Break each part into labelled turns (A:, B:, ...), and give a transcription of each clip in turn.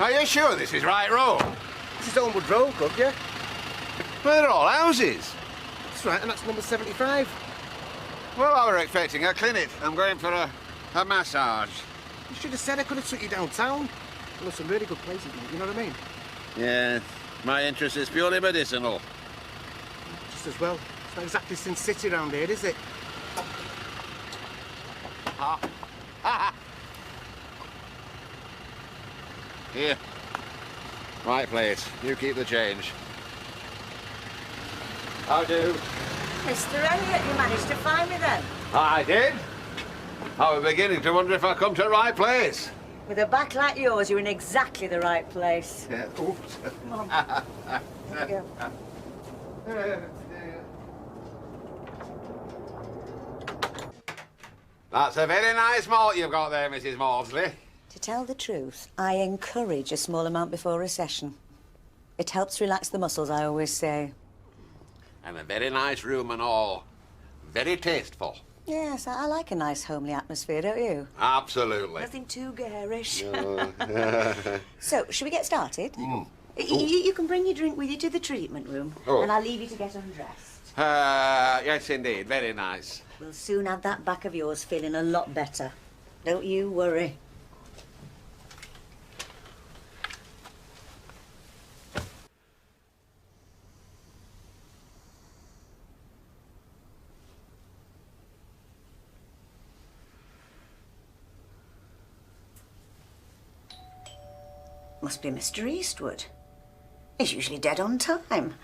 A: Are you sure this is right road?
B: This is Homewood Road, Club, yeah?
A: Well, they're all houses.
B: That's right, and that's number 75.
A: Well, I were expecting a clinic. I'm going for a massage.
B: You should have said I could have took you downtown. There's some really good places, mate, you know what I mean?
A: Yeah, my interest is purely medicinal.
B: Just as well. It's not exactly Sin City round here, is it?
A: Here. Right place. You keep the change. How do?
C: Mr. Elliot, you managed to find me then?
A: I did. I was beginning to wonder if I come to the right place.
C: With a back like yours, you're in exactly the right place.
A: Yeah. Oops.
C: Come on. There you go.
A: That's a very nice malt you've got there, Mrs. Maudsley.
C: To tell the truth, I encourage a small amount before a session. It helps relax the muscles, I always say.
A: And a very nice room and all. Very tasteful.
C: Yes, I like a nice homely atmosphere, don't you?
A: Absolutely.
C: Nothing too garish.
A: No.
C: So, should we get started? You can bring your drink with you to the treatment room, and I'll leave you to get undressed.
A: Yes, indeed. Very nice.
C: We'll soon have that back of yours feeling a lot better. Don't you worry. Must be Mr. Eastwood. He's usually dead on time.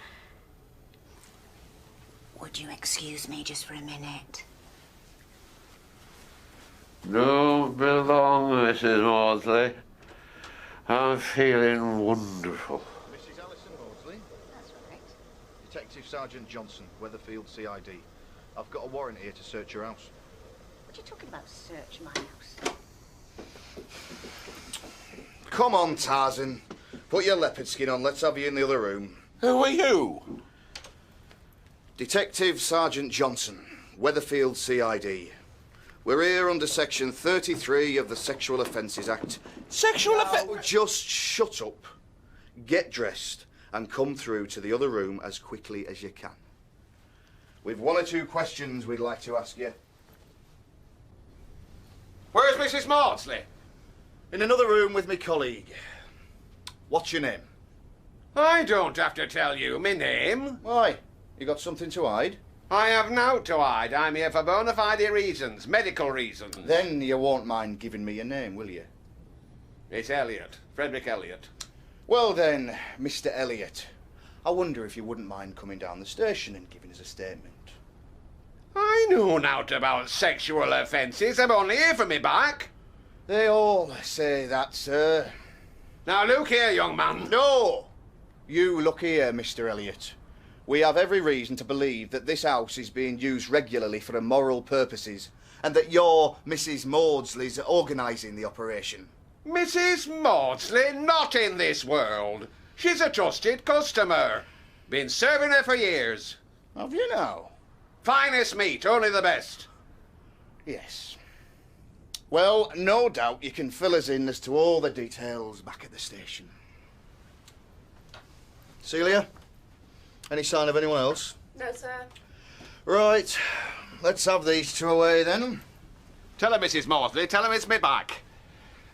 C: Would you excuse me just for a minute?
A: Don't be long, Mrs. Maudsley. I'm feeling wonderful.
D: Mrs. Alison Maudsley?
C: That's right.
D: Detective Sergeant Johnson, Weatherfield CID. I've got a warrant here to search your house.
C: What are you talking about, search my house?
D: Come on, Tarzan. Put your leopard skin on. Let's have you in the other room.
A: Who are you?
D: Detective Sergeant Johnson, Weatherfield CID. We're here under Section 33 of the Sexual Offences Act.
A: Sexual offence?
D: Now, just shut up, get dressed, and come through to the other room as quickly as you can. We've one or two questions we'd like to ask you.
A: Where's Mrs. Maudsley?
D: In another room with me colleague. What's your name?
A: I don't have to tell you my name.
D: Why? You got something to hide?
A: I have naught to hide. I'm here for bona fide reasons, medical reasons.
D: Then you won't mind giving me your name, will you?
A: It's Elliot, Frederick Elliot.
D: Well then, Mr. Elliot, I wonder if you wouldn't mind coming down the station and giving us a statement.
A: I know naught about sexual offences. I'm only here for me back.
D: They all say that, sir.
A: Now look here, young man.
D: No! You look here, Mr. Elliot. We have every reason to believe that this house is being used regularly for immoral purposes and that you're Mrs. Maudsley's organising the operation.
A: Mrs. Maudsley, not in this world. She's a trusted customer. Been serving her for years.
D: Have you now?
A: Finest meat, only the best.
D: Yes. Well, no doubt you can fill us in as to all the details back at the station. Celia? Any sign of anyone else?
E: No, sir.
D: Right. Let's have these two away then.
A: Tell her, Mrs. Maudsley, tell him it's me back.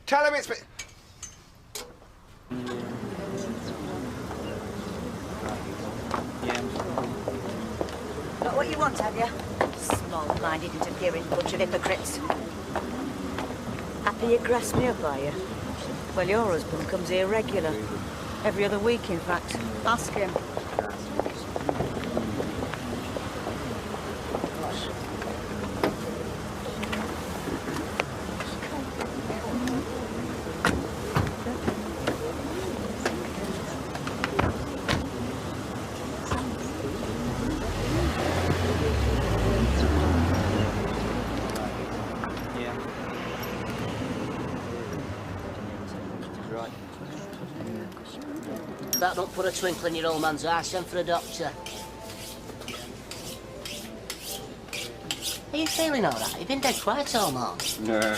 A: Tell him it's me...
C: Got what you want, have you? Small-minded, interfering bunch of hypocrites. Happy you grasped me up, are you? Well, your husband comes here regular. Every other week, in fact. Ask him.
F: That don't put a twinkle in your old man's eye. Send for a doctor. Are you feeling all right? You've been dead quiet all morning.
A: No.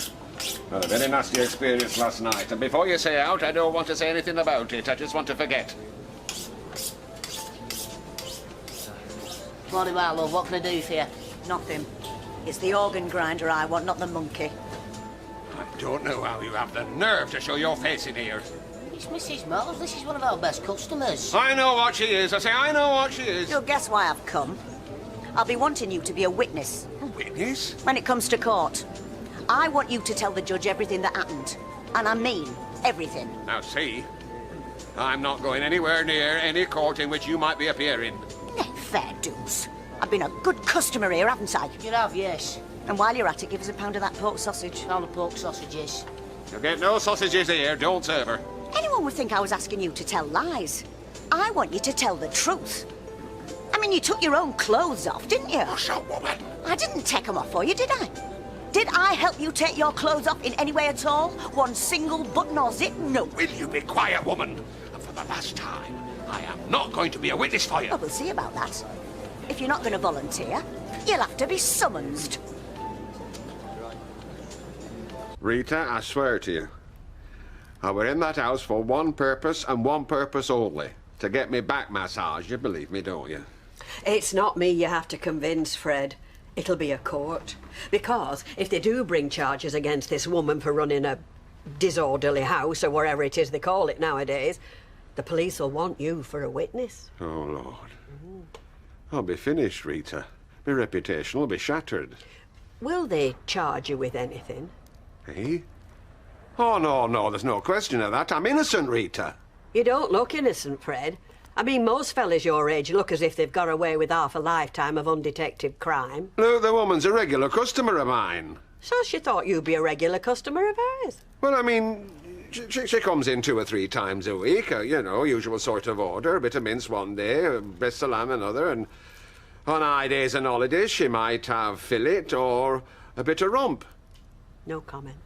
A: Well, a very nasty experience last night. And before you say out, I don't want to say anything about it. I just want to forget.
F: Bloody well, love, what can I do for you?
C: Nothing. It's the organ grinder I want, not the monkey.
A: I don't know how you have the nerve to show your face in here.
F: It's Mrs. Maudsley. She's one of our best customers.
A: I know what she is. I say I know what she is.
C: You'll guess why I've come. I'll be wanting you to be a witness.
A: A witness?
C: When it comes to court. I want you to tell the judge everything that happened. And I mean everything.
A: Now see, I'm not going anywhere near any court in which you might be appearing.
C: Fair dues. I've been a good customer here, haven't I?
F: You have, yes.
C: And while you're at it, give us a pound of that pork sausage.
F: Pound of pork sausages.
A: You'll get no sausages here, don't serve her.
C: Anyone would think I was asking you to tell lies. I want you to tell the truth. I mean, you took your own clothes off, didn't you?
A: Hush up, woman.
C: I didn't take them off for you, did I? Did I help you take your clothes off in any way at all? One single button or zip? No.
A: Will you be quiet, woman? And for the last time, I am not going to be a witness for you.
C: Well, we'll see about that. If you're not going to volunteer, you'll have to be summoned.
A: Rita, I swear to you, I were in that house for one purpose and one purpose only. To get me back massaged. You believe me, don't you?
E: It's not me you have to convince, Fred. It'll be a court. Because if they do bring charges against this woman for running a disorderly house, or whatever it is they call it nowadays, the police will want you for a witness.
A: Oh, Lord. I'll be finished, Rita. My reputation will be shattered.
E: Will they charge you with anything?
A: Eh? Oh, no, there's no question of that. I'm innocent, Rita.
E: You don't look innocent, Fred. I mean, most fellas your age look as if they've got away with half a lifetime of undetected crime.
A: Look, the woman's a regular customer of mine.
E: So she thought you'd be a regular customer of hers.
A: Well, I mean, she comes in 2 or 3 times a week, you know, usual sort of order. A bit of mince one day, a breast of lamb another, and on high days and holidays she might have fillet or a bit of rump.
E: No comment.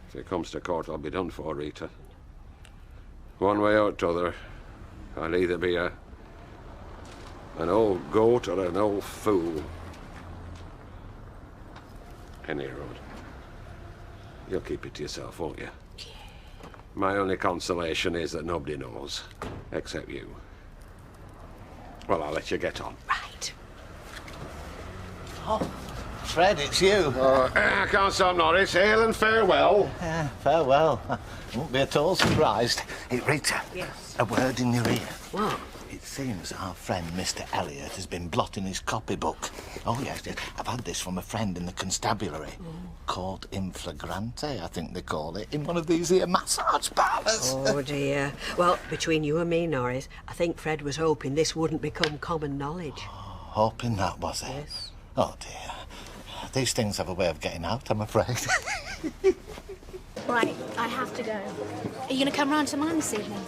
A: If it comes to court, I'll be done for, Rita. One way or t'other. I'll either be an old goat or an old fool. Any road. You'll keep it to yourself, won't you? Yeah. My only consolation is that nobody knows, except you. Well, I'll let you get on.
E: Right.
G: Oh, Fred, it's you.
A: I can't stop, Norris. Hail and farewell.
G: Yeah, farewell. I won't be at all surprised. Hey, Rita.
E: Yes.
G: A word in your ear.
E: What?
G: It seems our friend Mr. Elliot has been blotting his copybook. Oh, yes. I've had this from a friend in the constabulary. Caught in flagrante, I think they call it, in one of these here massage parlours.
E: Oh, dear. Well, between you and me, Norris, I think Fred was hoping this wouldn't become common knowledge.
G: Hoping that, was it?
E: Yes.
G: Oh, dear. These things have a way of getting out, I'm afraid.
H: Right, I have to go. Are you going to come round to mine this evening?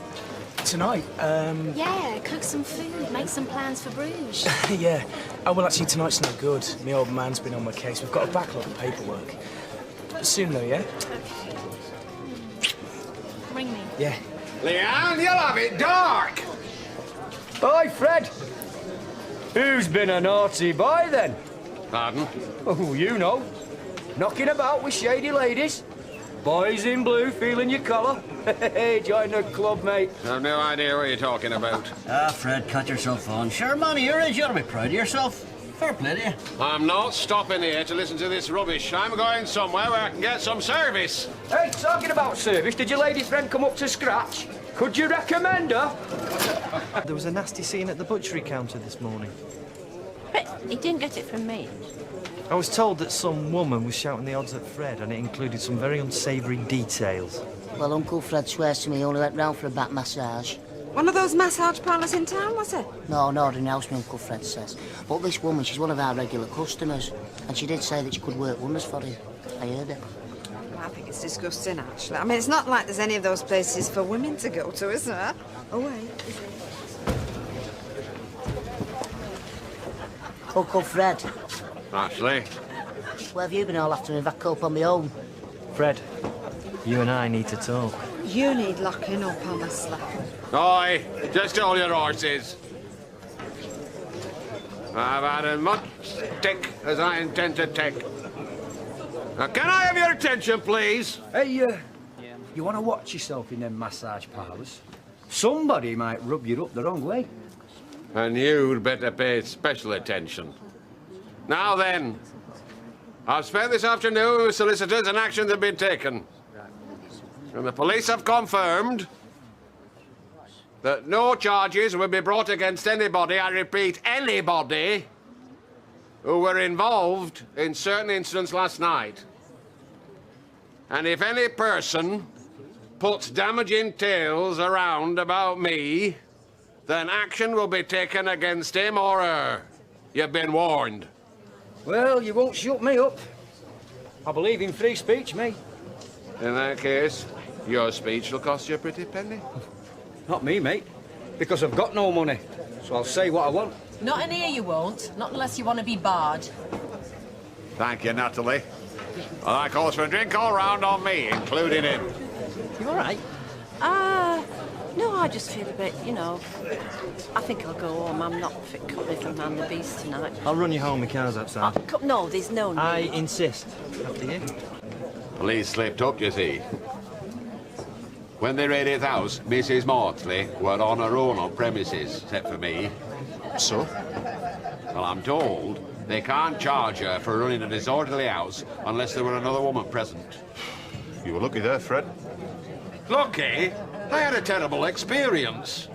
I: Tonight?
H: Yeah, cook some food, make some plans for Bruges.
I: Yeah. Oh, well, actually, tonight's no good. My old man's been on my case. We've got a backlog of paperwork. Soon, though, yeah?
H: Okay. Ring me.
I: Yeah.
A: Leanne, you'll have it dark.
J: Hi, Fred. Who's been a naughty boy, then?
A: Pardon?
J: Oh, you know. Knocking about with shady ladies. Boys in blue feeling your collar. Hey, join the club, mate.
A: I've no idea what you're talking about.
F: Ah, Fred, cut yourself on. Sure, man, your age, you ought to be proud of yourself. Fair play to you.
A: I'm not stopping here to listen to this rubbish. I'm going somewhere where I can get some service.
J: Hey, talking about service, did your lady friend come up to scratch? Could you recommend her?
K: There was a nasty scene at the butchery counter this morning.
H: But he didn't get it from me.
K: I was told that some woman was shouting the odds at Fred, and it included some very unsavoury details.
F: Well, Uncle Fred swears to me he only went round for a back massage.
C: One of those massage parlours in town, was it?
F: No, ordinary house, my Uncle Fred says. But this woman, she's one of our regular customers. And she did say that she could work wonders for him. I heard it.
C: I think it's disgusting, actually. I mean, it's not like there's any of those places for women to go to, is there? Oh, wait.
F: Uncle Fred,
A: Ashley.
F: where have you been all afternoon if I cope on my own?
K: Fred, you and I need to talk.
C: You need locking up, honestly.
A: Oi, just hold your horses. I've had as much stick as I intend to take. Now, can I have your attention, please?
J: Hey, you want to watch yourself in them massage parlours? Somebody might rub you up the wrong way.
A: And you'd better pay special attention. Now then, I've spent this afternoon with solicitors and actions have been taken. And the police have confirmed that no charges will be brought against anybody, I repeat, anybody, who were involved in certain incidents last night. And if any person puts damaging tales around about me, then action will be taken against him or her. You've been warned.
J: Well, you won't shut me up. I believe in free speech, me.
A: In that case, your speech will cost you a pretty penny.
J: Not me, mate. Because I've got no money. So I'll say what I want.
L: Not in here you won't. Not unless you want to be barred.
A: Thank you, Natalie. Well, that calls for a drink all round on me, including him.
L: You all right? No, I just feel a bit, you know. I think I'll go home. I'm not fit company for Man the Beast tonight.
K: I'll run you home, my car's outside.
L: No, there's no need.
K: I insist. After you.
A: Police slipped up, you see. When they raided the house, Mrs. Maudsley were on her own on premises, except for me.
D: So?
A: Well, I'm told they can't charge her for running a disorderly house unless there were another woman present.
M: You were lucky there, Fred.
A: Lucky? I had a terrible experience.